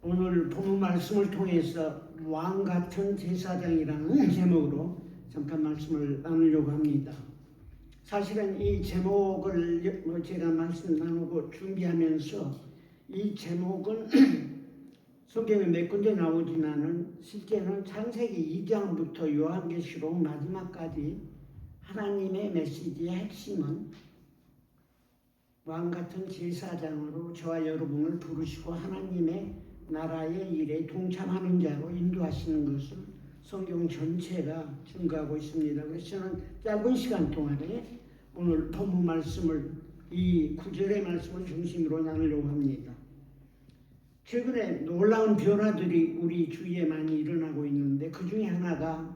오늘 본문 말씀을 통해서 왕 같은 제사장이라는 제목으로 잠깐 말씀을 나누려고 합니다. 사실은 이 제목을 제가 말씀 나누고 준비하면서 이 제목은 성경에 몇 군데 나오지만은 실제는 창세기 2장부터 요한계시록 마지막까지 하나님의 메시지의 핵심은 왕 같은 제사장으로 저와 여러분을 부르시고 하나님의 나라의 일에 동참하는 자로 인도하시는 것을 성경 전체가 증거하고 있습니다. 그래서 저는 짧은 시간 동안에 오늘 본문 말씀을 이 구절의 말씀을 중심으로 나누려고 합니다. 최근에 놀라운 변화들이 우리 주위에 많이 일어나고 있는데 그 중에 하나가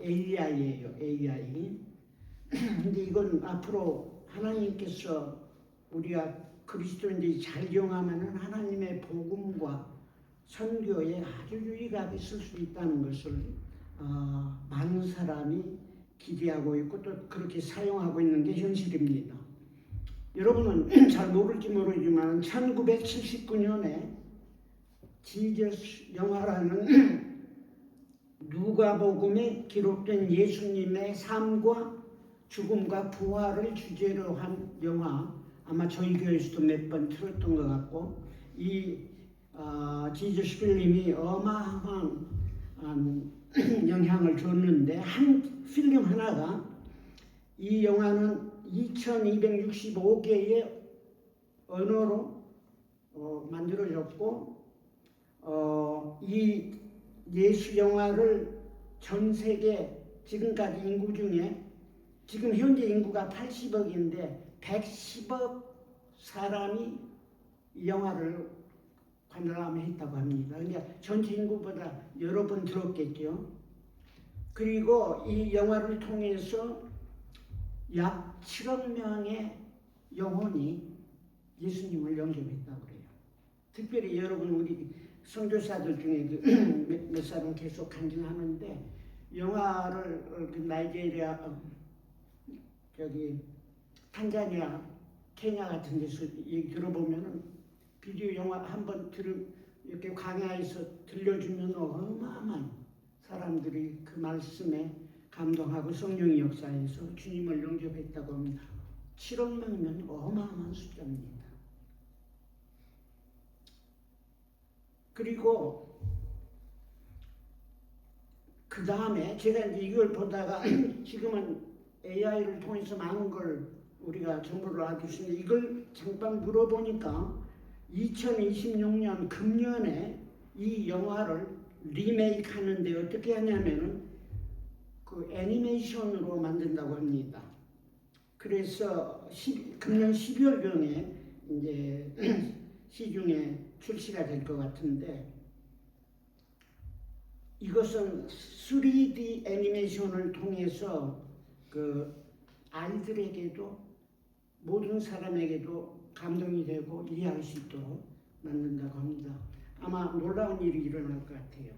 AI예요. AI. 근데 이건 앞으로 하나님께서 우리가 그리스도인들이 잘 이용하면 하나님의 복음과 선교에 아주 유익하게 쓸 수 있다는 것을 많은 사람이 기대하고 있고 또 그렇게 사용하고 있는 게 현실입니다. 여러분은 잘 모를지 모르지만 1979년에 지저스 영화라는 누가복음에 기록된 예수님의 삶과 죽음과 부활을 주제로 한 영화, 아마 저희 교회에서도 몇 번 틀었던 것 같고, 이 지저스 필름이 어마어마한 영향을 줬는데 한 필름 하나가 이 영화는 2265개의 언어로 만들어졌고 이 예수 영화를 전 세계 지금까지 인구 중에 지금 현재 인구가 80억인데 110억 사람이 이 영화를 관람을 했다고 합니다. 그러니까 전체 인구보다 여러 번 들었겠죠. 그리고 이 영화를 통해서 약 7억 명의 영혼이 예수님을 영접했다고 그래요. 특별히 여러분 우리 선교사들 중에 몇 사람 계속 간증하는데 영화를 나이지리아 탄자니아, 케냐 같은 데서 얘기 들어보면은 비디오 영화 한번 이렇게 광야에서 들려주면 어마어마한 사람들이 그 말씀에 감동하고 성령의 역사에서 주님을 영접했다고 합니다. 7억 명이면 어마어마한 숫자입니다. 그리고 그 다음에 제가 이제 이걸 보다가 지금은 AI를 통해서 많은 걸 우리가 정보를 얻을 수 있는데 이걸 잠깐 물어보니까 2026년 금년에 이 영화를 리메이크 하는데 어떻게 하냐면은 그 애니메이션으로 만든다고 합니다. 그래서 금년 12월경에 이제 시중에 출시가 될 것 같은데 이것은 3D 애니메이션을 통해서 그 아이들에게도 모든 사람에게도 감동이 되고 이해할 수 있도록 만든다고 합니다. 아마 놀라운 일이 일어날 것 같아요.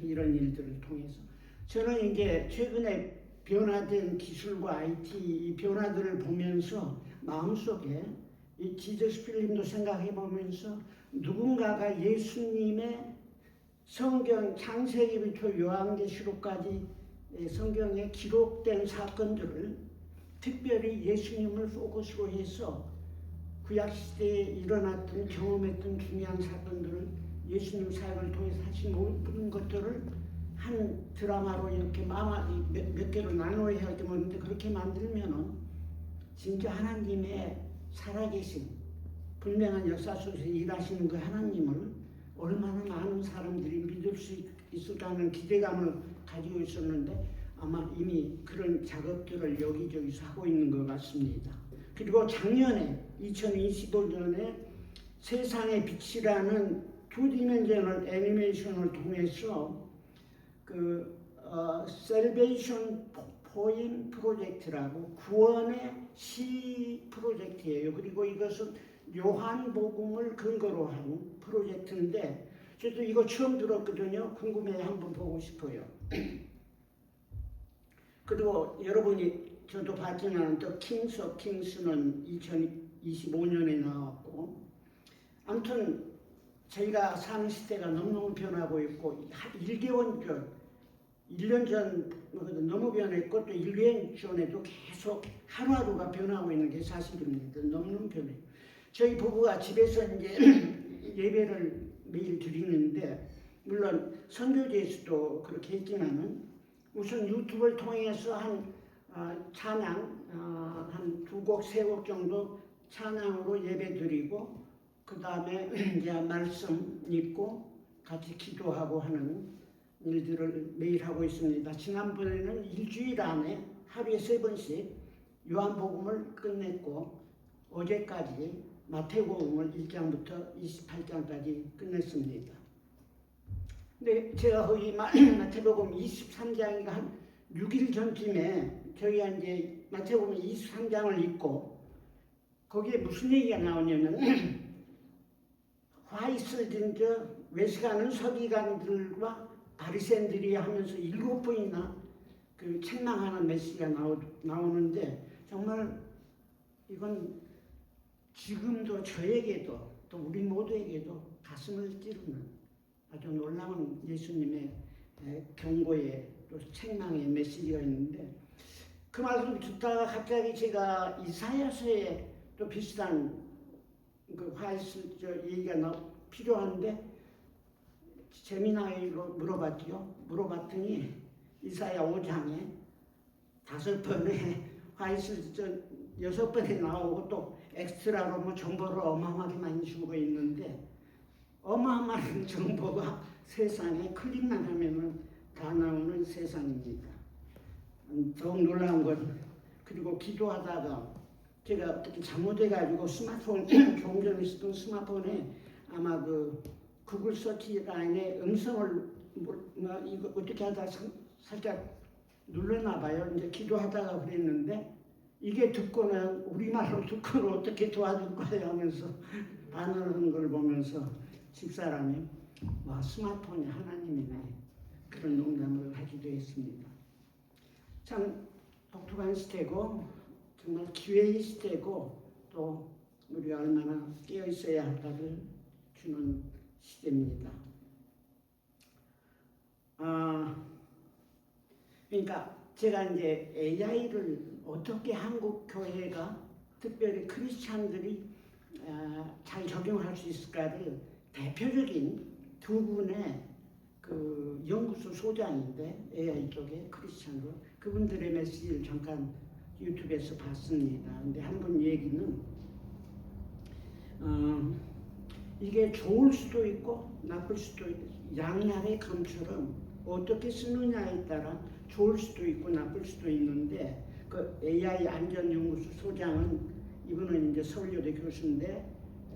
이런 일들을 통해서. 저는 이제 최근에 변화된 기술과 IT 이 변화들을 보면서 마음속에 이 지저스 필름도 생각해 보면서 누군가가 예수님의 성경 창세기부터 요한계시록까지 성경에 기록된 사건들을 특별히 예수님을 포커스로 해서 구약시대에 일어났던 경험했던 중요한 사건들을 예수님 사역을 통해서 하신 모든 것들을 한 드라마로 이렇게 몇 개로 나눠야 할 게 뭐는데 그렇게 만들면은 진짜 하나님의 살아계신 분명한 역사 속에서 일하시는 그 하나님을 얼마나 많은 사람들이 믿을 수 있을까하는 기대감을 가지고 있었는데 아마 이미 그런 작업들을 여기저기서 하고 있는 것 같습니다. 그리고 작년에 2025년에 세상의 빛이라는 2디멘셔널 애니메이션을 통해서 셀베이션 포임 프로젝트라고 구원의 시 프로젝트예요. 그리고 이것은 요한복음을 근거로 한 프로젝트인데 저도 이거 처음 들었거든요. 궁금해 한번 보고 싶어요. 그리고 여러분이 저도 봤지만 또 킹스 오브 킹스는 2025년에 나왔고 아무튼 저희가 사는 시대가 너무너무 변하고 있고 1개월 전, 1년 전 너무 변했고 또 1년 전에도 계속 하루하루가 변하고 있는 게 사실입니다. 너무너무 변해요. 저희 부부가 집에서 이제 예배를 매일 드리는데 물론 선교제에서도 그렇게 했지만은 우선 유튜브를 통해서 한 찬양 한 2곡, 3곡 정도 찬양으로 예배 드리고 그 다음에 이제 말씀 읽고 같이 기도하고 하는 일들을 매일 하고 있습니다. 지난번에는 일주일 안에 하루에 3번씩 요한복음을 끝냈고 어제까지 마태복음을 1장부터 28장까지 끝냈습니다. 근데 제가 거의 마태복음 23장이 한 6일 전쯤에 저희가 이제 마태복음 23장을 읽고 거기에 무슨 얘기가 나오냐면 화 있어진 저 외식하는 서기관들과 바리새인들이 하면서 7번이나 그 책망하는 메시지가 나오는데 정말 이건 지금도 저에게도 또 우리 모두에게도 가슴을 찌르는 아주 놀라운 예수님의 경고의 또 책망의 메시지가 있는데 그 말씀 듣다가 갑자기 제가 이사야서에 또 비슷한 그 화이스 얘기가 필요한데 재미나이로 물어봤더니 이사야 5장에 5번에 화이스 6번에 나오고 또 엑스트라로 뭐 정보를 어마어마하게 많이 주고 있는데 어마어마한 정보가 세상에 클릭만 하면은 다 나오는 세상입니다. 더욱 놀라운 건 그리고 기도하다가 제가 어떻게 잘못해가지고 스마트폰 조금 전에 쓰던 스마트폰에 아마 그 구글 서치 라인에 음성을 이거 어떻게 하다가 살짝 눌렀나 봐요. 이제 기도하다가 그랬는데 이게 듣고는 우리말로 듣고는 어떻게 도와줄 거야 하면서 반응하는 걸 보면서 집사람이 와 스마트폰이 하나님이네 그런 농담을 하기도 했습니다. 참 독특한 시대고 정말 기회의 시대고 또 우리가 얼마나 깨어 있어야 할까를 주는 시대입니다. 그러니까 제가 이제 AI를 어떻게 한국 교회가 특별히 크리스찬들이 잘 적용할 수 있을까를 대표적인 2분의 그 연구소 소장인데 AI 쪽에 크리스찬으로 그분들의 메시지를 잠깐 유튜브에서 봤습니다. 근데 한 분 얘기는 이게 좋을 수도 있고 나쁠 수도 있고 양날의 검처럼 어떻게 쓰느냐에 따라 좋을 수도 있고 나쁠 수도 있는데 그 AI 안전연구소 소장은 이분은 이제 서울여대 교수인데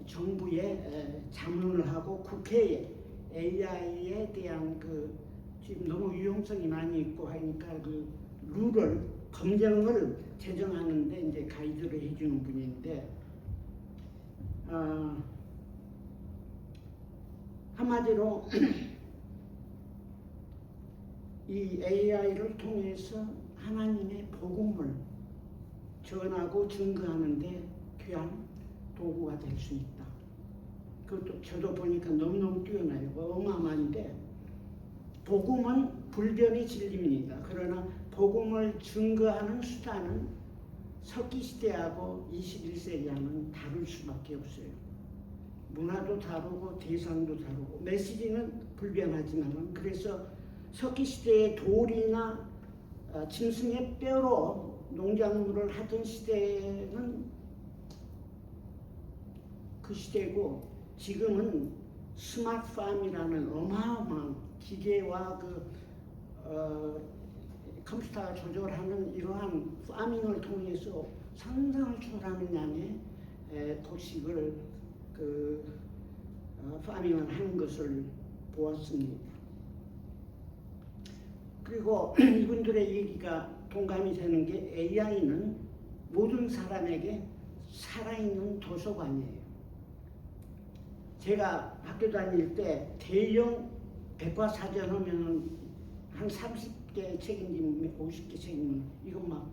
정부에 자문을 하고 국회에 AI에 대한 그 지금 너무 유용성이 많이 있고 하니까 그 룰을 검증을 제정하는데 이제 가이드를 해주는 분인데 한마디로 이 AI를 통해서 하나님의 복음을 전하고 증거하는데 귀한 도구가 될 수 있다. 그것도 저도 보니까 너무너무 뛰어나요. 어마어마한데 복음은 불변의 진리입니다. 그러나 복음을 증거하는 수단은 석기시대하고 21세기하고는 다를 수밖에 없어요. 문화도 다르고 대상도 다르고 메시지는 불변하지만 그래서 석기시대의 돌이나 짐승의 뼈로 농작물을 하던 시대는 그 시대고 지금은 스마트팜이라는 어마어마한 기계와 컴퓨터가 조절하는 이러한 파밍을 통해서 상상을 초월하는 양의 곡식을 파밍을 하는 것을 보았습니다. 그리고 이분들의 얘기가 동감이 되는 게 AI는 모든 사람에게 살아있는 도서관이에요. 제가 학교 다닐 때 대형 백과사전 하면 한 30개 책인지 50개 책인지 이거 막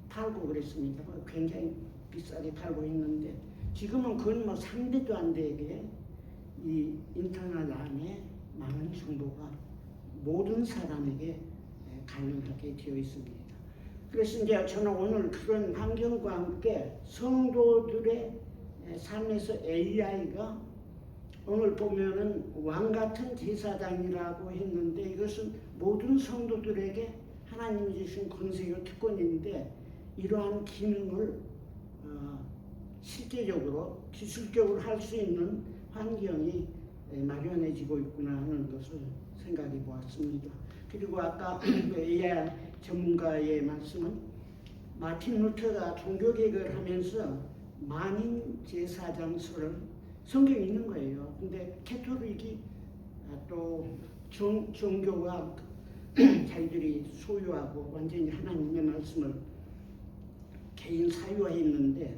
팔고 그랬습니다. 굉장히 비싸게 팔고 있는데 지금은 그건 뭐 상대도 안 되게 이 인터넷 안에 많은 정보가 모든 사람에게 가능하게 되어 있습니다. 그래서 이제 저는 오늘 그런 환경과 함께 성도들의 삶에서 AI가 오늘 보면은 왕 같은 제사장이라고 했는데 이것은 모든 성도들에게 하나님이 주신 권세요 특권인데 이러한 기능을 실제적으로 기술적으로 할 수 있는 환경이 마련해지고 있구나 하는 것을 생각해 보았습니다. 그리고 아까 AI 전문가의 말씀은 마틴 루터가 종교개혁을 하면서 만인 제사장설을 성경에 있는 거예요. 근데 캐톨릭이 또 종교가 자기들이 소유하고 완전히 하나님의 말씀을 개인 사유화했는데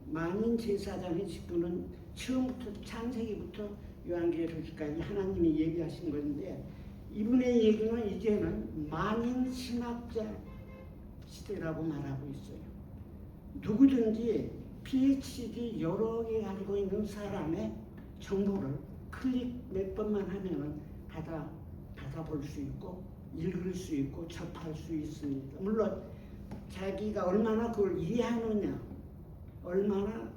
만인 제사장의 직분은 처음부터 창세기부터 요한계시록까지 하나님이 얘기하신 건데 이분의 얘기는 이제는 만인 신학자 시대라고 말하고 있어요. 누구든지 PhD 여러 개 가지고 있는 사람의 정보를 클릭 몇 번만 하면은 받아볼 수 있고 읽을 수 있고 접할 수 있습니다. 물론 자기가 얼마나 그걸 이해하느냐, 얼마나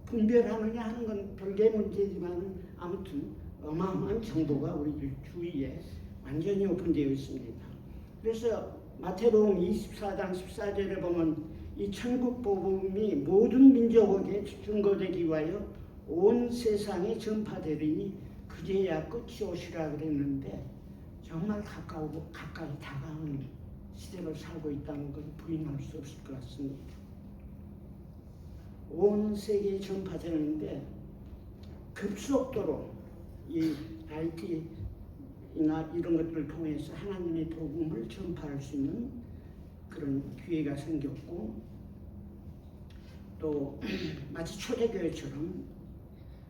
분별하느냐 하는 건 별개의 문제지만 아무튼 어마어마한 정보가 우리 주위에 완전히 오픈되어 있습니다. 그래서 마태복음 24장 14절에 보면 이 천국 복음이 모든 민족에게 증거되기 위하여 온 세상에 전파되리니 그제야 끝이 오시라 그랬는데 정말 가까이 다가오는 시대를 살고 있다는 건 부인할 수 없을 것 같습니다. 온 세계에 전파되는데 급속도로 이 IT나 이런 것들을 통해서 하나님의 복음을 전파할 수 있는 그런 기회가 생겼고 또 마치 초대교회처럼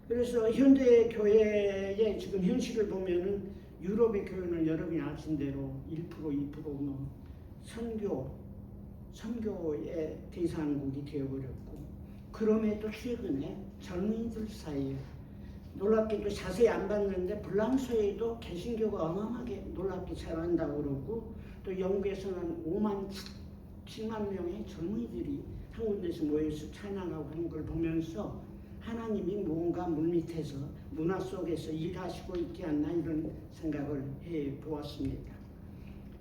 그래서 현대 교회의 지금 현실을 보면은 유럽의 교회는 여러분이 아신 대로 1%, 2% 뭐 선교의 대상국이 되어버렸고 그럼에도 최근에 젊은이들 사이에 놀랍게도 자세히 안 봤는데 프랑스에도 개신교가 어마어마하게 놀랍게 자란다고 그러고 또 영국에서는 5만, 7만 명의 젊은이들이 한 군데서 모여서 찬양하고 하는 걸 보면서 하나님이 뭔가 물밑에서 문화 속에서 일하시고 있지 않나 이런 생각을 해 보았습니다.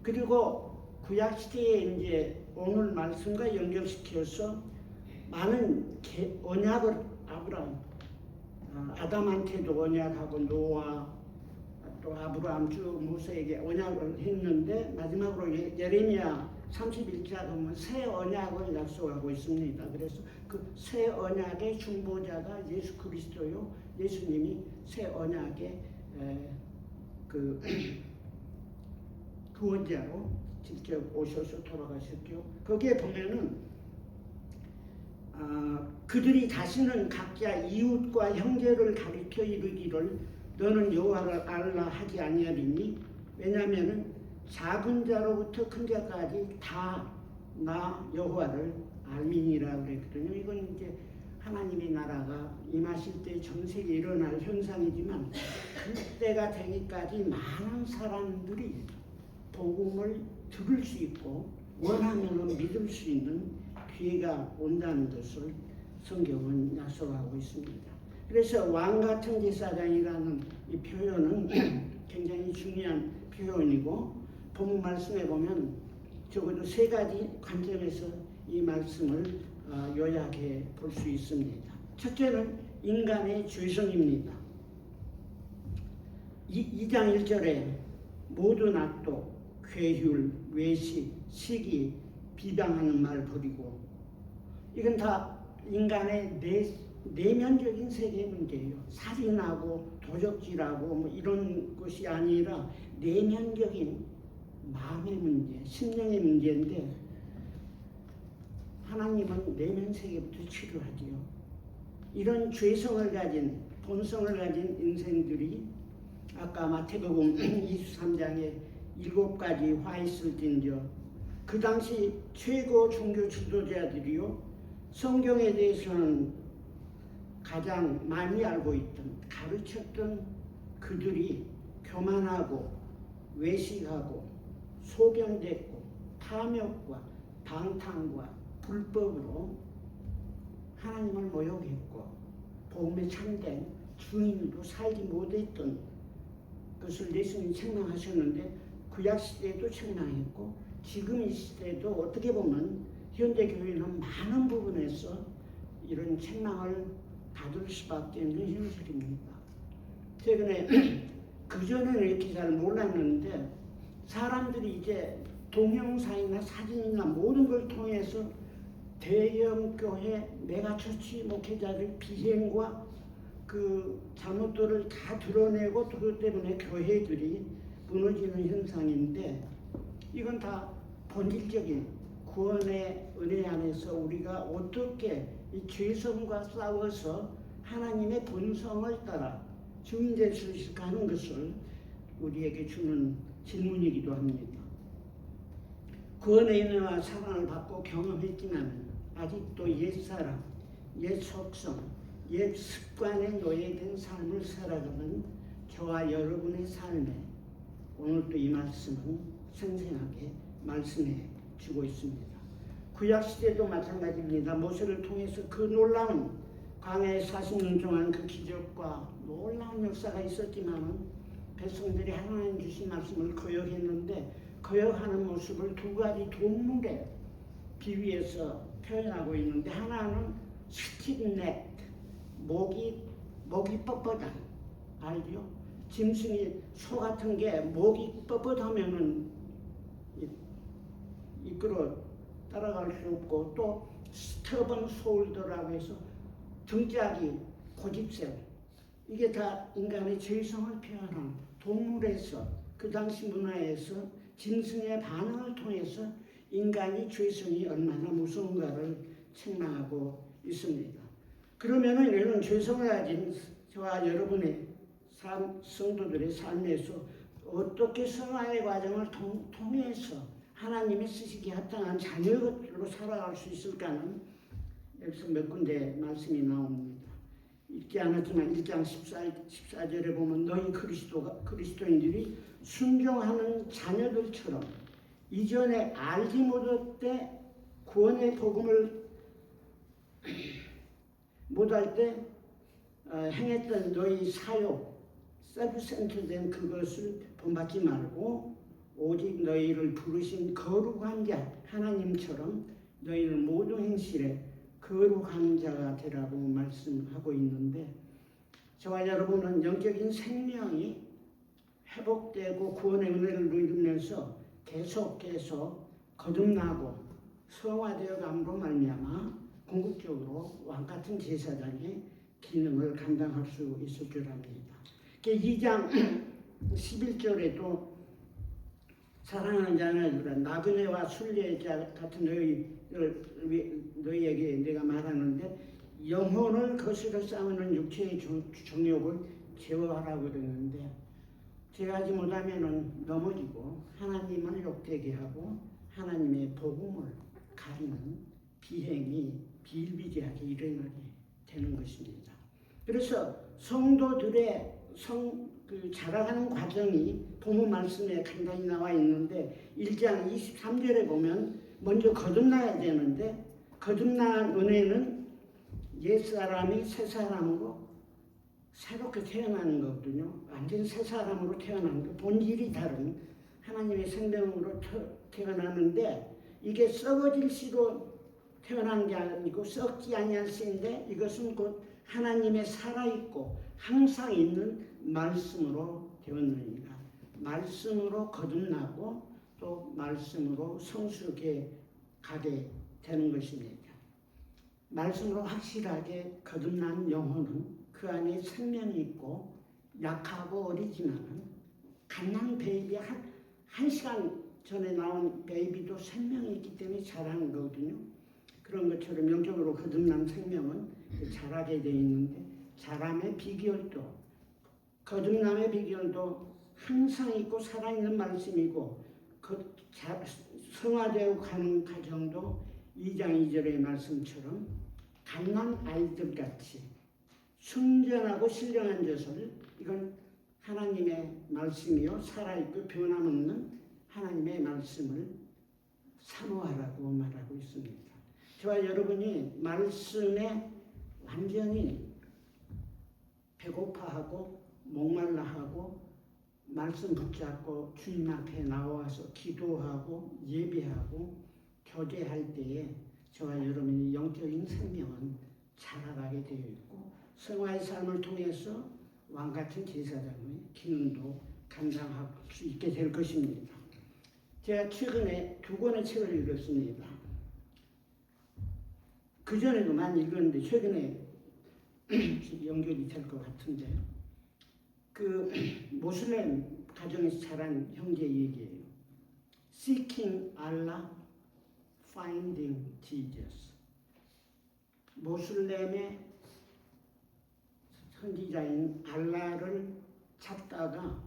그리고 구약 시대에 이제 오늘 말씀과 연결시켜서 많은 언약을 아담한테도 언약하고 노아 또 아브라함 주 모세에게 언약을 했는데 마지막으로 예레미야 31자 보면 새 언약을 약속하고 있습니다. 그래서 그 새 언약의 중보자가 예수 그리스도요. 예수님이 새 언약의 그 구원자로 직접 오셔서 돌아가셨죠. 거기에 보면은 그들이 다시는 각자 이웃과 형제를 가리켜 이르기를 너는 여호와를 알라 하지 아니하리니 왜냐하면은 작은 자로부터 큰 자까지 다 나 여호와를 알미니라 그랬거든요. 이건 이제 하나님의 나라가 임하실 때 전 세계에 일어날 현상이지만 그때가 되기까지 많은 사람들이 복음을 들을 수 있고 원하면 믿을 수 있는 기회가 온다는 것을 성경은 약속하고 있습니다. 그래서 왕 같은 제사장이라는 이 표현은 굉장히 중요한 표현이고 본문 말씀에 보면 적어도 세 가지 관점에서 이 말씀을 요약해 볼 수 있습니다. 첫째는 인간의 죄성입니다. 2장 1절에 모든 악독, 괴휼, 외식, 시기, 비방하는 말 버리고 이건 다 인간의 내면적인 세계의 문제예요. 살인하고 도적질하고 뭐 이런 것이 아니라 내면적인 마음의 문제, 심령의 문제인데 하나님은 내면 세계부터 치료하지요. 이런 죄성을 가진 본성을 가진 인생들이 아까 마태복음 23장에 7가지 화 있을진저 그 당시 최고 종교 지도자들이요 성경에 대해서는 가장 많이 알고 있던, 가르쳤던 그들이 교만하고 외식하고 소경됐고 탐욕과 방탕과 불법으로 하나님을 모욕했고 복음에 참된 주인으로 살지 못했던 것을 예수님이 책망하셨는데, 구약시대에도 책망했고 지금 이 시대에도 어떻게 보면 현대교회는 많은 부분에서 이런 책망을 받을 수밖에 없는 현실입니다. 최근에 그전에는 이렇게 잘 몰랐는데 사람들이 이제 동영상이나 사진이나 모든 걸 통해서 대형 교회 메가처치 목회자들 비행과 그 잘못들을 다 드러내고, 그것 때문에 교회들이 무너지는 현상인데, 이건 다 본질적인 구원의 은혜 안에서 우리가 어떻게 이 죄성과 싸워서 하나님의 본성을 따라 증인될 수 있을까 하는 것을 우리에게 주는 질문이기도 합니다. 구원의 은혜와 사랑을 받고 경험했지만 아직도 옛사람, 옛 속성, 옛 습관에 노예된 삶을 살아가는 저와 여러분의 삶에 오늘도 이 말씀은 생생하게 말씀해 주고 있습니다. 구약시대도 마찬가지입니다. 모세를 통해서 그 놀라운 광야의 40년 동안 그 기적과 놀라운 역사가 있었지만 백성들이 하나님 주신 말씀을 거역했는데, 거역하는 모습을 두 가지 동물에 비유해서 표현하고 있는데, 하나는 스틱넥, 목이 뻣뻣한, 알죠? 짐승이 소 같은 게 목이 뻣뻣하면은 이끌어 따라갈 수 없고, 또 스터번 숄더라고 해서 등짝이 고집세고, 이게 다 인간의 죄성을 표현한 동물에서, 그 당시 문화에서 짐승의 반응을 통해서 인간이 죄성이 얼마나 무서운가를 책망하고 있습니다. 그러면은 이런 죄성을 가진 저와 여러분의 성도들의 삶에서 어떻게 성화의 과정을 통해서 하나님이 쓰시기에 합당한 자녀로 살아갈 수 있을까는 여기서 몇 군데 말씀이 나옵니다. 읽지 않았지만 1장 14절에 보면 너희 그리스도인들이 순종하는 자녀들처럼 이전에 알지 못할 구원의 복음을 못할 때 행했던 너희 사욕, 셀프센터된 그것을 본받지 말고 오직 너희를 부르신 거룩한 자 하나님처럼 너희는 모든 행실에 거룩한 자가 되라고 말씀하고 있는데, 저와 여러분은 영적인 생명이 회복되고 구원의 은혜를 누리면서 계속 거듭나고 성화되어 감으로 말미암아 궁극적으로 왕같은 제사장의 기능을 감당할 수 있을 줄 압니다. 2장 11절에도 사랑하는 자녀들아, 나그네와 순례자 같은 너희에게 내가 말하는데 영혼을 거스려 싸우는 육체의 정욕을 제어하라고 그랬는데, 제어하지 못하면 넘어지고 하나님을 욕되게 하고 하나님의 복음을 가리는 비행이 비일비재하게 일어나게 되는 것입니다. 그래서 성도들의 자라가는 과정이 본문 말씀에 간단히 나와 있는데, 1장 23절에 보면 먼저 거듭나야 되는데, 거듭난 은혜는 옛사람이 새사람으로 새롭게 태어나는 거거든요. 완전 새사람으로 태어나는 거, 본질이 다른 하나님의 생명으로 태어나는데, 이게 썩어질 시로 태어난 게 아니고 썩지 아니할 시인데, 이것은 곧 하나님의 살아있고 항상 있는 말씀으로 되었느니라. 말씀으로 거듭나고 또 말씀으로 성숙해 가게 되는 것입니다. 말씀으로 확실하게 거듭난 영혼은 그 안에 생명이 있고 약하고 어리지만 갓난 베이비 한 시간 전에 나온 베이비도 생명이 있기 때문에 자라는 거거든요. 그런 것처럼 영적으로 거듭난 생명은 자라게 되어 있는데, 자람의 비결도, 거듭남의 비결도 항상 있고 살아있는 말씀이고, 성화되어 가는 과정도 2장 2절의 말씀처럼 갓난 아이들같이 순전하고 신령한 젖을, 이건 하나님의 말씀이요 살아있고 변함없는 하나님의 말씀을 사모하라고 말하고 있습니다. 저와 여러분이 말씀에 완전히 배고파하고 목말라하고 말씀 붙잡고 주님 앞에 나와서 기도하고 예배하고 교제할 때에 저와 여러분이 영적인 생명은 자라가게 되어 있고 성화의 삶을 통해서 왕같은 제사장의 기능도 감당할 수 있게 될 것입니다. 제가 최근에 2권의 책을 읽었습니다. 그전에도 많이 읽었는데 최근에 연결이 될 것 같은데, 그 모슬렘 가정에서 자란 형제 얘기예요. Seeking Allah, Finding Jesus. 모슬렘의 선지자인 알라를 찾다가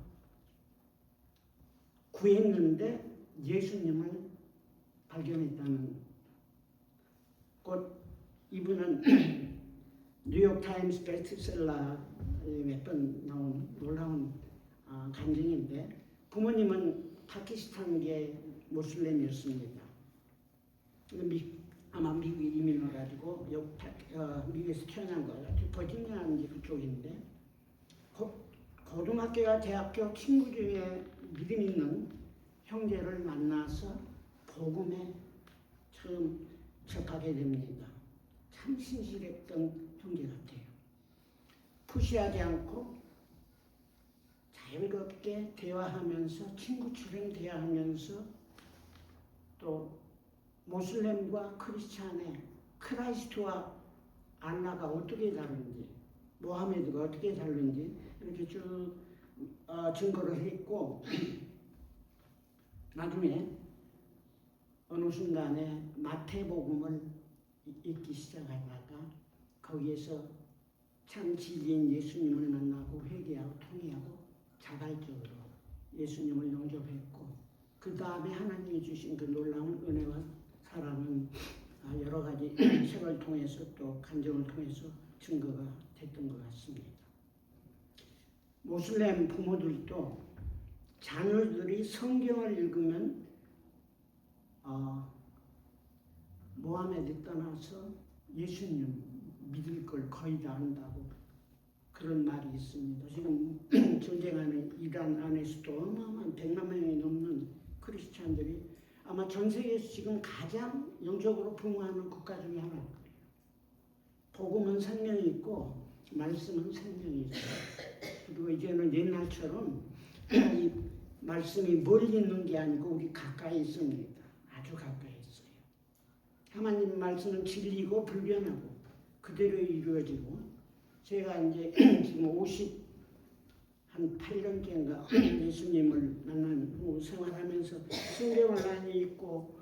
구했는데 예수님을 발견했다는. 곧 이분은 뉴욕타임스 베스트셀러에 몇 번 나온 놀라운 간증인데, 부모님은 파키스탄계 모슬렘이었습니다. 아마 미국에 이민 와가지고 미국에서 태어난 거 같아요. 버지니아인지 그쪽인데, 고등학교와 대학교 친구 중에 믿음 있는 형제를 만나서 복음에 처음 접하게 됩니다. 참 신실했던 형제 같아요. 푸시하지 않고 자유롭게 대화하면서 친구처럼 대화하면서 또 모슬렘과 크리스찬의 크라이스트와 알라가 어떻게 다른지, 모하메드가 어떻게 다른지 이렇게 쭉 증거를 했고, 나중에 어느 순간에 마태복음을 읽기 시작하다가 거기에서 참 진리인 예수님을 만나고 회개하고 통회하고 자발적으로 예수님을 영접했고, 그 다음에 하나님이 주신 그 놀라운 은혜와 사랑은 여러 가지 책을 통해서 또 간증을 통해서 증거가 됐던 것 같습니다. 모슬렘 부모들도 자녀들이 성경을 읽으면 모하메드 떠나서 예수님 믿을 걸 거의 다 안다고 그런 말이 있습니다. 지금 전쟁하는 이란 안에서도 어마어마한 100만 명이 넘는 크리스찬들이 아마 전 세계에서 지금 가장 영적으로 풍부한 국가 중에 하나예요. 복음은 생명이 있고 말씀은 생명이 있어요. 그리고 이제는 옛날처럼 이 말씀이 멀리 있는 게 아니고 우리 가까이 있습니다. 아주 가까이 있어요. 하나님 말씀은 진리고 불변하고 그대로 이루어지고, 제가 이제 지금 58년째인가 예수님을 만난 후 생활하면서 성경을 많이 읽고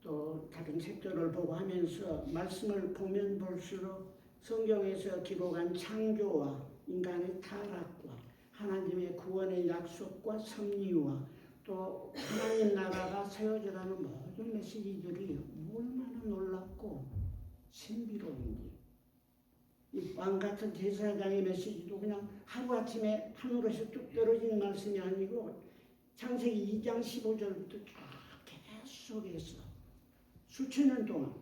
또 다른 책들을 보고 하면서 말씀을 보면 볼수록 성경에서 기록한 창조와 인간의 타락과 하나님의 구원의 약속과 섭리와 또 하나님 나라가 세워져가는 모든 메시지들이 얼마나 놀랍고 신비로운지, 이 왕같은 제사장의 메시지도 그냥 하루아침에 하늘에서 뚝 떨어진 말씀이 아니고 창세기 2장 15절부터 쭉 계속해서 수천 년 동안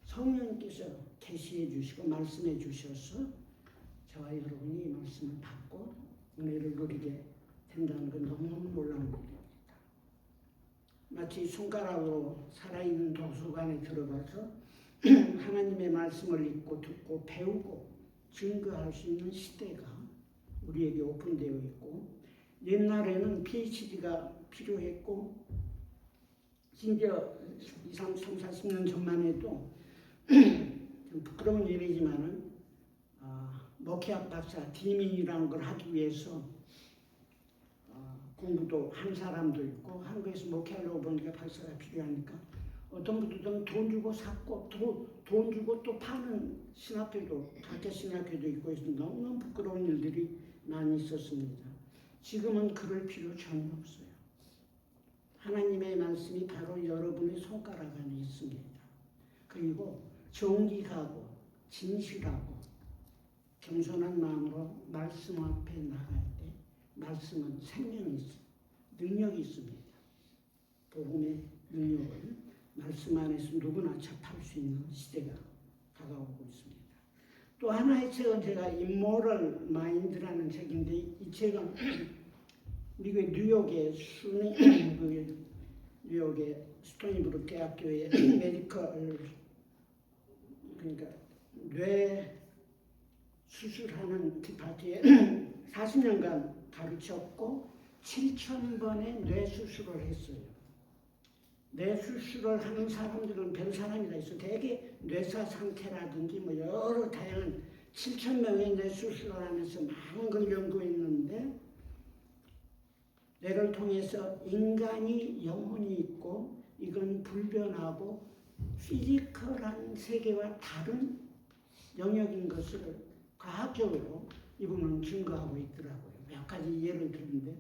성령께서 계시해 주시고 말씀해 주셔서 저와 여러분이 이 말씀을 받고 은혜를 누리게 된다는 건 너무너무 놀라운 일입니다. 마치 손가락으로 살아있는 도서관에 들어가서 하나님의 말씀을 읽고 듣고 배우고 증거할 수 있는 시대가 우리에게 오픈되어 있고, 옛날에는 PhD가 필요했고 심지어 40년 전만 해도 좀 부끄러운 일이지만은 목회학 박사 디민이라는 걸 하기 위해서 공부도 한 사람도 있고, 한국에서 목회하려고 보니까 박사가 필요하니까 어떤 분들은 돈 주고 샀고 돈 주고 또 파는 신학교도, 가짜 신학교도 있고 해서 너무너무 부끄러운 일들이 많이 있었습니다. 지금은 그럴 필요 전혀 없어요. 하나님의 말씀이 바로 여러분의 손가락 안에 있습니다. 그리고 정직하고 진실하고 겸손한 마음으로 말씀 앞에 나갈 때 말씀은 생명이 있습니다. 능력이 있습니다. 복음의 능력을 말씀 안에서 누구나 접할 수 있는 시대가 다가오고 있습니다. 또 하나의 책은 제가 임모럴 마인드라는 책인데 이 책은 미국의 뉴욕의 뉴욕의 스토니브룩 대학교의 메디컬 그러니까 뇌 수술하는 디파트에 40년간 가르쳤고 7,000번의 뇌 수술을 했어요. 뇌 수술을 하는 사람들은 별 사람이 다 있어. 대개 뇌사 상태라든지 뭐 여러 다양한 7,000명의 뇌 수술을 하면서 많은 걸 연구했는데 뇌를 통해서 인간이 영혼이 있고 이건 불변하고 피지컬한 세계와 다른 영역인 것을 과학적으로 이분은 증거하고 있더라고요. 몇 가지 예를 들는데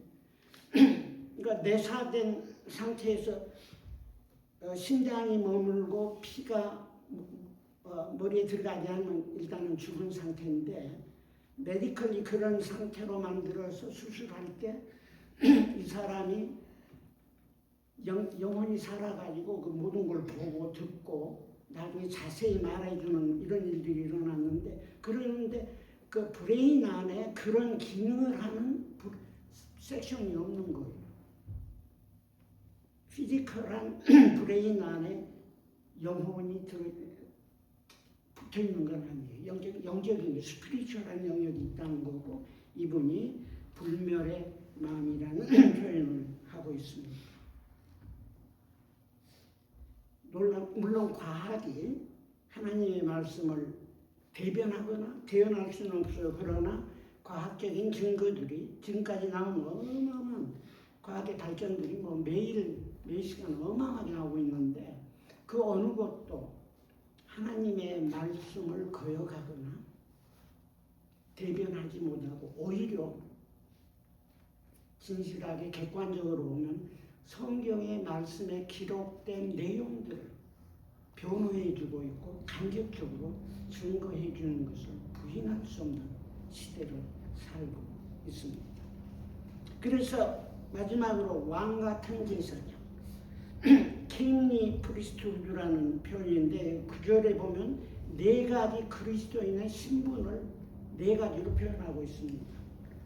그러니까 뇌사된 상태에서 심장이 머물고 피가 머리에 들어가지 않으면 일단은 죽은 상태인데 메디컬이 그런 상태로 만들어서 수술할 때 이 사람이 영혼이 살아가지고 그 모든 걸 보고 듣고 나중에 자세히 말해주는 이런 일들이 일어났는데 그러는데 그 브레인 안에 그런 기능을 하는 섹션이 없는 거예요. 피지컬한 브레인 안에 영혼이 붙어 있는 건 아니에요. 영적인 스피리추얼한 영역이 있다는 거고 이분이 불멸의 마음이라는 표현을 하고 있습니다. 물론 과학이 하나님의 말씀을 대변하거나 대연할 수는 없어요. 그러나 과학적인 증거들이 지금까지 나온 어마어마한 과학의 발전들이 뭐 매일 시간 어마어마하게 나오고 있는데 그 어느 것도 하나님의 말씀을 거역하거나 대변하지 못하고 오히려 진실하게 객관적으로 보면 성경의 말씀에 기록된 내용들을 변호해주고 있고 간접적으로 증거해주는 것을 부인할 수 없는 시대를 살고 있습니다. 그래서 마지막으로 왕 같은 제사장, 킹리 프리스트후드라는 표현인데 구절에 보면 네 가지 그리스도인의 신분을 네 가지로 표현하고 있습니다.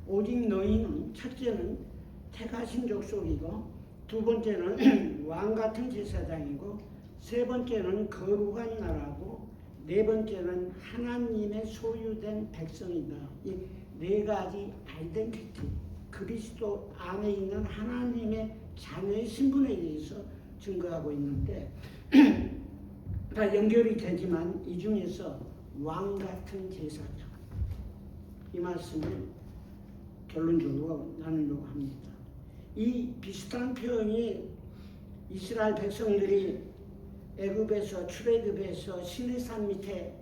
오직 너희는 첫째는 택하신 족속이고 두 번째는 왕 같은 제사장이고 세 번째는 거룩한 나라고 네 번째는 하나님의 소유된 백성이다. 이 네 가지 아이덴티티, 그리스도 안에 있는 하나님의 자녀의 신분에 대해서 증거하고 있는데 다 연결이 되지만 이 중에서 왕 같은 제사장 이 말씀을 결론적으로 나누려고 합니다. 이 비슷한 표현이 이스라엘 백성들이 애굽에서 출애굽에서 시내산 밑에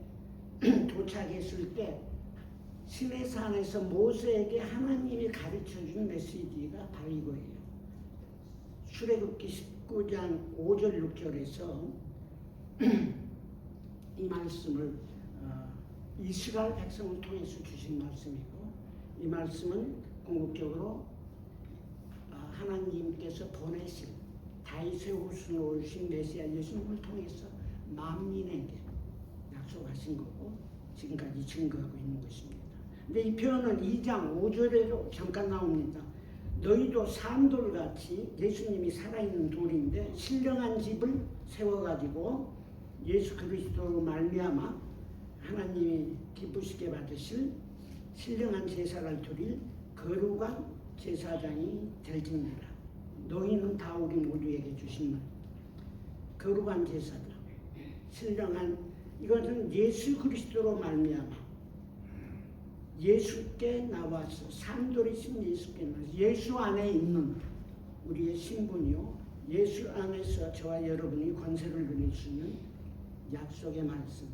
도착했을 때 시내산에서 모세에게 하나님이 가르쳐준 메시지가 바로 이거예요. 출애굽기 19장 5절 6절에서 이 말씀을 이스라엘 백성을 통해서 주신 말씀이고 이 말씀은 궁극적으로 하나님께서 보내신 다윗의 후손으로 오신 메시아 예수님을 통해서 만민에게 약속하신 거고 지금까지 증거하고 있는 것입니다. 근데 이 표현은 2장 5절에도 잠깐 나옵니다. 너희도 산돌같이 예수님이 살아있는 돌인데 신령한 집을 세워가지고 예수 그리스도로 말미암아 하나님이 기쁘시게 받으실 신령한 제사를 드릴 거룩한 제사장이 될지니라. 너희는 다 우리 모두에게 주신 말. 거룩한 제사장, 신령한 이것은 예수 그리스도로 말미암아 예수께 나와서 산돌이신 예수께 나와서 예수 안에 있는 우리의 신분이요 예수 안에서 저와 여러분이 권세를 누릴 수 있는 약속의 말씀,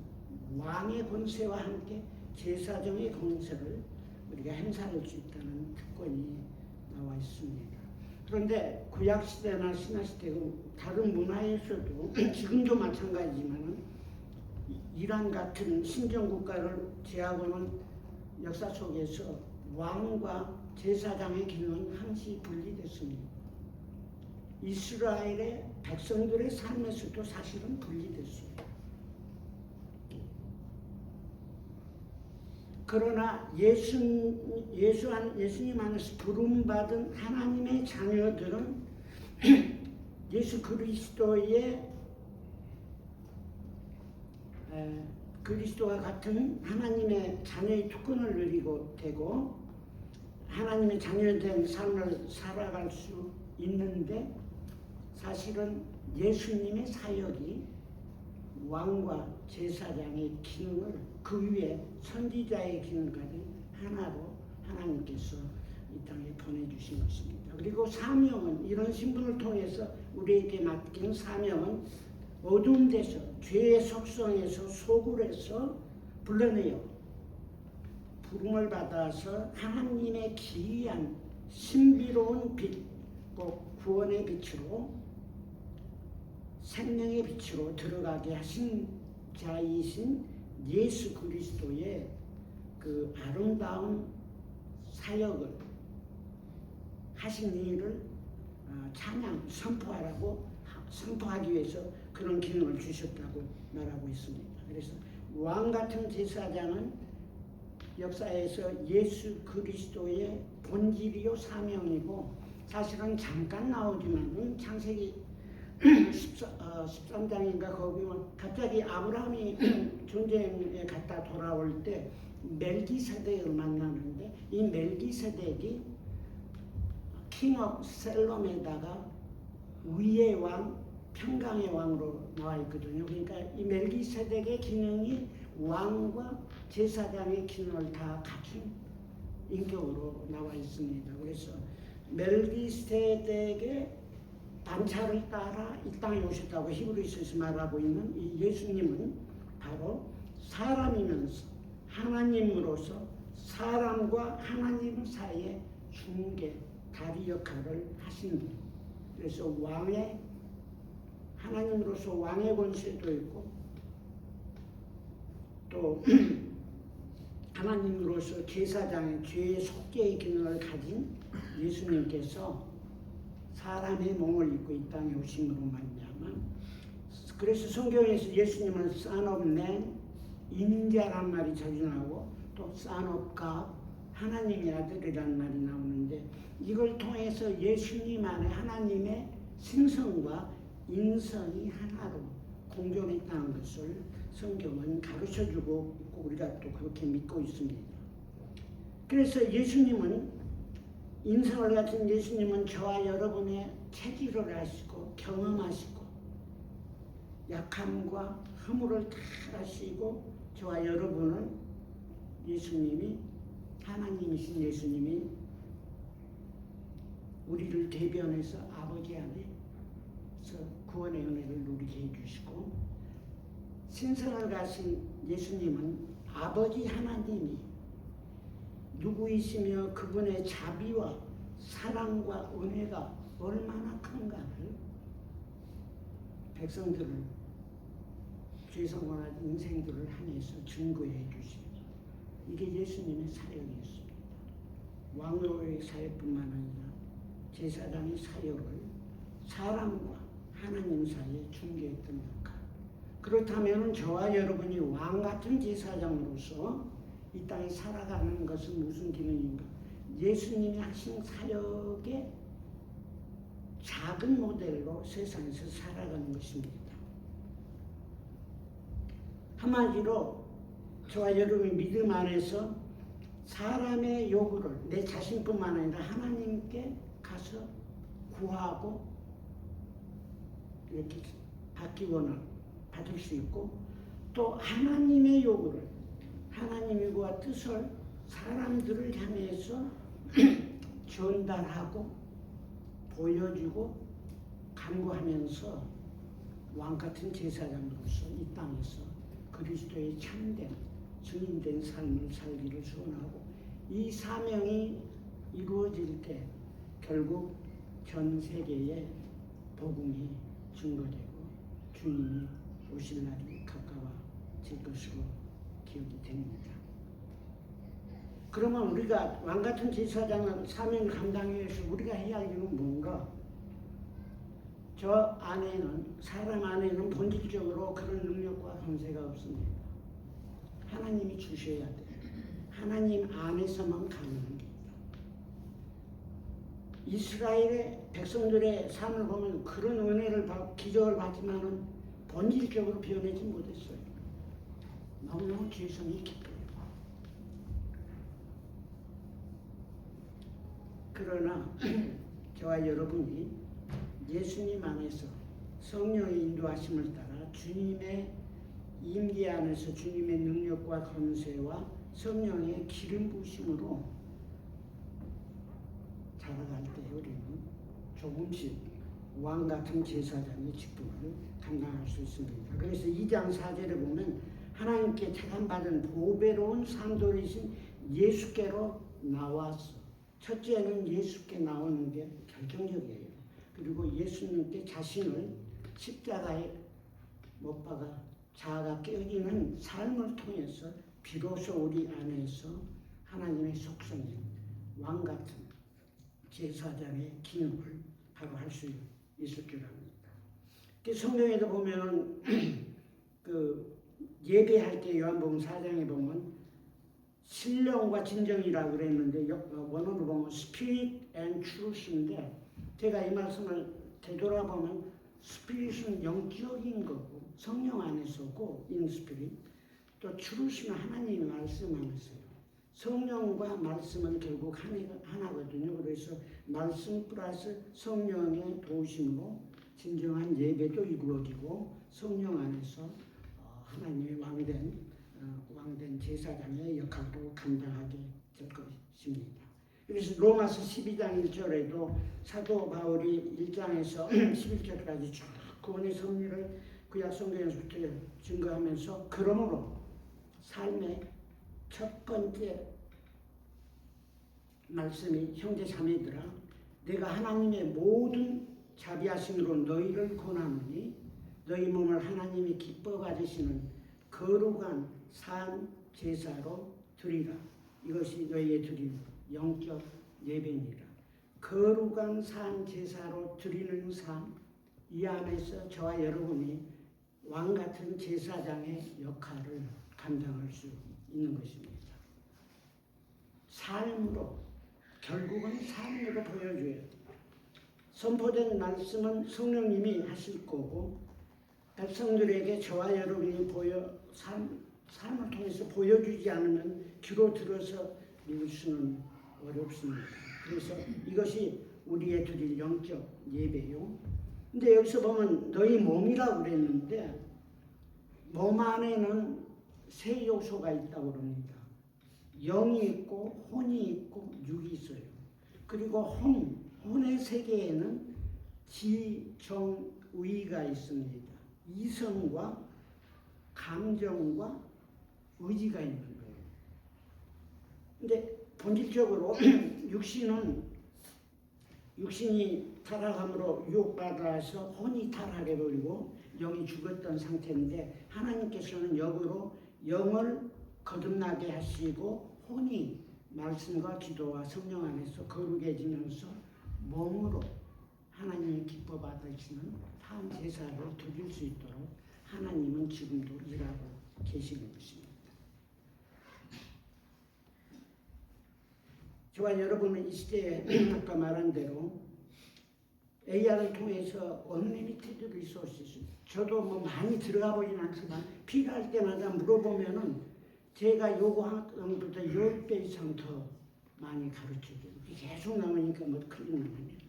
왕의 권세와 함께 제사장의 권세를 우리가 행사할 수 있다는 특권이 나와 있습니다. 그런데 구약시대나 신약시대 다른 문화에서도 지금도 마찬가지지만 이란 같은 신정국가를 제하고는 역사 속에서 왕과 제사장의 기능은 항시 분리됐습니다. 이스라엘의 백성들의 삶에서도 사실은 분리됐어요. 그러나 예수님 안에서 부름받은 하나님의 자녀들은 예수 그리스도와 같은 하나님의 자녀의 특권을 누리고 되고 하나님의 자녀된 삶을 살아갈 수 있는데 사실은 예수님의 사역이 왕과 제사장의 기능을 그 위에 선지자의 기능까지 하나로 하나님께서 이 땅에 보내주신 것입니다. 그리고 사명은 이런 신분을 통해서 우리에게 맡긴 사명은 어두운 데서 죄의 속성에서 소굴에서 불러내어 부름을 받아서 하나님의 기이한 신비로운 빛, 구원의 빛으로 생명의 빛으로 들어가게 하신 자이신 예수 그리스도의 그 아름다운 사역을 하신 일을 찬양, 선포하기 위해서 그런 기능을 주셨다고 말하고 있습니다. 그래서 왕 같은 제사장은 역사에서 예수 그리스도의 본질이요 사명이고 사실은 잠깐 나오지만 창세기 13장인가 거기 갑자기 아브라함이 전쟁에 갔다 돌아올 때 멜기세덱을 만나는데 이 멜기세덱이 킹 오브 셀롬에다가 위의 왕, 평강의 왕으로 나와 있거든요. 그러니까 이 멜기세덱의 기능이 왕과 제사장의 기능을 다 갖춘 인격으로 나와 있습니다. 그래서 멜기세덱의 반차를 따라 이 땅에 오셨다고 히브리서에서 말하고 있는 이 예수님은 바로 사람이면서 하나님으로서 사람과 하나님 사이의 중개, 다리 역할을 하신 분. 그래서 하나님으로서 왕의 권세도 있고 또 하나님으로서 제사장의 죄의 속죄의 기능을 가진 예수님께서 사람의 몸을 입고 이 땅에 오심으로 말미암아 그래서 성경에서 예수님은 Son of Man, 인자란 말이 자주 나오고 또 Son of God, 하나님의 아들이라는 말이 나오는데 이걸 통해서 예수님 안에 하나님의 생성과 인성이 하나로 공존했다는 것을 성경은 가르쳐주고 있고 우리가 또 그렇게 믿고 있습니다. 그래서 인성을 가진 예수님은 저와 여러분의 체질을 아시고 경험하시고 약함과 허물을 다 아시고 저와 여러분을 하나님이신 예수님이 우리를 대변해서 아버지 안에서 구원의 은혜를 누리게 해주시고 신성을 가신 예수님은 아버지 하나님이 누구이시며 그분의 자비와 사랑과 은혜가 얼마나 큰가를 백성들을 죄성공한 인생들을 향해서 증거해 주십니다. 이게 예수님의 사역이었습니다. 왕로의 사역뿐만 아니라 제사장의 사역을 사람과 하나님 사이에 중개했던 역할. 그렇다면 저와 여러분이 왕 같은 제사장으로서 이 땅에 살아가는 것은 무슨 기능인가? 예수님이 하신 사역의 작은 모델로 세상에서 살아가는 것입니다. 한마디로 저와 여러분의 믿음 안에서 사람의 요구를 내 자신뿐만 아니라 하나님께 가서 구하고 이렇게 받기원을 받을 수 있고 또 하나님의 요구를 하나님의 요구와 뜻을 사람들을 향해서 전달하고 보여주고 간구하면서 왕같은 제사장으로서 이 땅에서 그리스도의 참된 증인된 삶을 살기를 소원하고 이 사명이 이루어질 때 결국 전 세계에 복음이 증거되고 주님이 오실 날이 가까워질 것으로 기억이 됩니다. 그러면 우리가 왕같은 제사장을 사명 감당하기 위해서 우리가 해야 할 일은 뭔가? 저 안에는, 사람 안에는 본질적으로 그런 능력과 권세가 없습니다. 하나님이 주셔야 돼요. 하나님 안에서만 가능한 게 있다. 이스라엘의 백성들의 삶을 보면 그런 은혜를 기적을 받지만은 본질적으로 변하지 못했어요. 너무너무 죄성이 깊어요. 그러나 저와 여러분이 예수님 안에서 성령의 인도하심을 따라 주님의 임재 안에서 주님의 능력과 권세와 성령의 기름 부으심으로 자라갈 때 우리는 조금씩 왕같은 제사장의 직분을 감당할 수 있습니다. 그래서 2장 4절에 보면 하나님께 택함받은 보배로운 산돌이신 예수께로 나왔어. 첫째는 예수께 나오는 게 결정적이에요. 그리고 예수님께 자신을 십자가에 못 박아 자아가 깨어지는 삶을 통해서 비로소 우리 안에서 하나님의 속성인 왕같은 제사장의 기능을 바로 할 수 있을 줄 압니다. 성경에도 보면 그 예배할 때 요한복음 4장에 보면 신령과 진정이라고 그랬는데 원어로 보면 Spirit and Truth인데 제가 이 말씀을 되돌아보면 Spirit은 영적인 거고 성령 안에서고 in Spirit 또 Truth는 하나님의 말씀 안에서요. 성령과 말씀은 결국 하나거든요. 그래서 말씀 플러스 성령의 도우심으로 진정한 예배도 이루어지고 성령 안에서 하나님의 왕된 제사장의 역할도 감당하게 될 것입니다. 그래서 로마서 12장 1절에도 사도 바울이 1장에서 11절까지 쭉 구원의 섭리를 구약 성경에서부터 증거하면서 그러므로 삶의 첫 번째 말씀이 형제 자매들아 내가 하나님의 모든 자비하심으로 너희를 권하노니 너희 몸을 하나님이 기뻐 받으시는 거룩한 산 제사로 드리라. 이것이 너희의 드릴 영적 예배니라. 거룩한 산 제사로 드리는 삶, 이 안에서 저와 여러분이 왕같은 제사장의 역할을 감당할 수 있는 것입니다. 삶으로, 결국은 삶으로 보여줘야 돼요. 선포된 말씀은 성령님이 하실 거고 백성들에게 저와 여러분이 삶을 통해서 보여주지 않으면 귀로 들어서 믿을 수는 어렵습니다. 그래서 이것이 우리의 드릴 영적 예배요. 근데 여기서 보면 너희 몸이라고 그랬는데 몸 안에는 세 요소가 있다고 그럽니다. 영이 있고 혼이 있고 육이 있어요. 그리고 혼의 세계에는 지, 정, 의가 있습니다. 이성과 감정과 의지가 있는 거예요. 근데 본질적으로 육신이 타락함으로 유혹받아서 혼이 타락해버리고 영이 죽었던 상태인데 하나님께서는 역으로 영을 거듭나게 하시고 혼이 말씀과 기도와 성령 안에서 거룩해지면서 몸으로 하나님이 기뻐 받으시는 한 제사를 드릴 수 있도록 하나님은 지금도 일하고 계시는 것입니다. 저와 여러분은 이 시대에 아까 말한 대로 AR을 통해서 언리미티드 리소시스 저도 뭐 많이 들어가 보진 않지만 필요할 때마다 물어보면은 제가 요구하는 것보다 10배 이상 더 많이 가르쳐줘요. 계속 나오니까 뭐 큰일 나네요.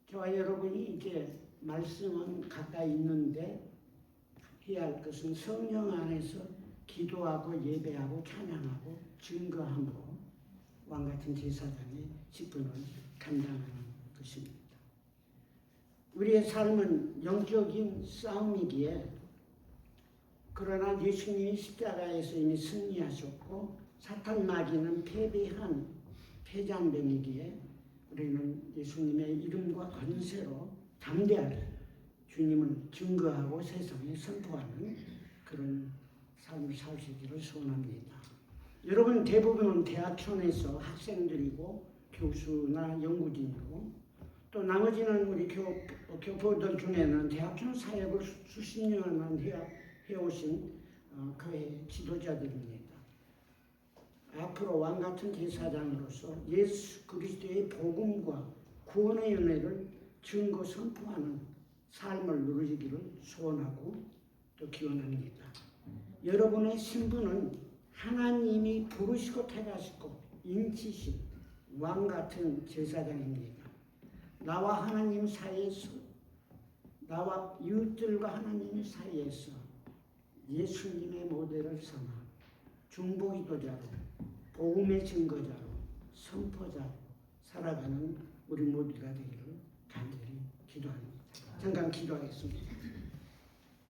저와 여러분이 이제 말씀은 가까이 있는데 해야 할 것은 성령 안에서 기도하고 예배하고 찬양하고 증거함으로 왕같은 제사장의 직분을 감당하는 것입니다. 우리의 삶은 영적인 싸움이기에 그러나 예수님이 십자가에서 이미 승리하셨고 사탄 마귀는 패배한 패잔병이기에 우리는 예수님의 이름과 권세로 담대하게 주님을 증거하고 세상에 선포하는 그런 삶을 사시기를 소원합니다. 여러분 대부분은 대학촌에서 학생들이고 교수나 연구진이고 또 나머지는 우리 교포들 중에는 대학촌 사역을 수십 년만 해오신 교회 지도자들입니다. 앞으로 왕같은 제사장으로서 예수 그리스도의 복음과 구원의 은혜를 증거 선포하는 삶을 누리기를 소원하고 또 기원합니다. 여러분의 신분은 하나님이 부르시고 택하시고 인치신 왕같은 제사장입니다. 나와 하나님 사이에서, 나와 이웃들과 하나님 사이에서 예수님의 모델을 삼아 중보기도자로, 복음의 증거자로, 선포자로 살아가는 우리 모두가 되기를 간절히 기도합니다. 잠깐 기도하겠습니다.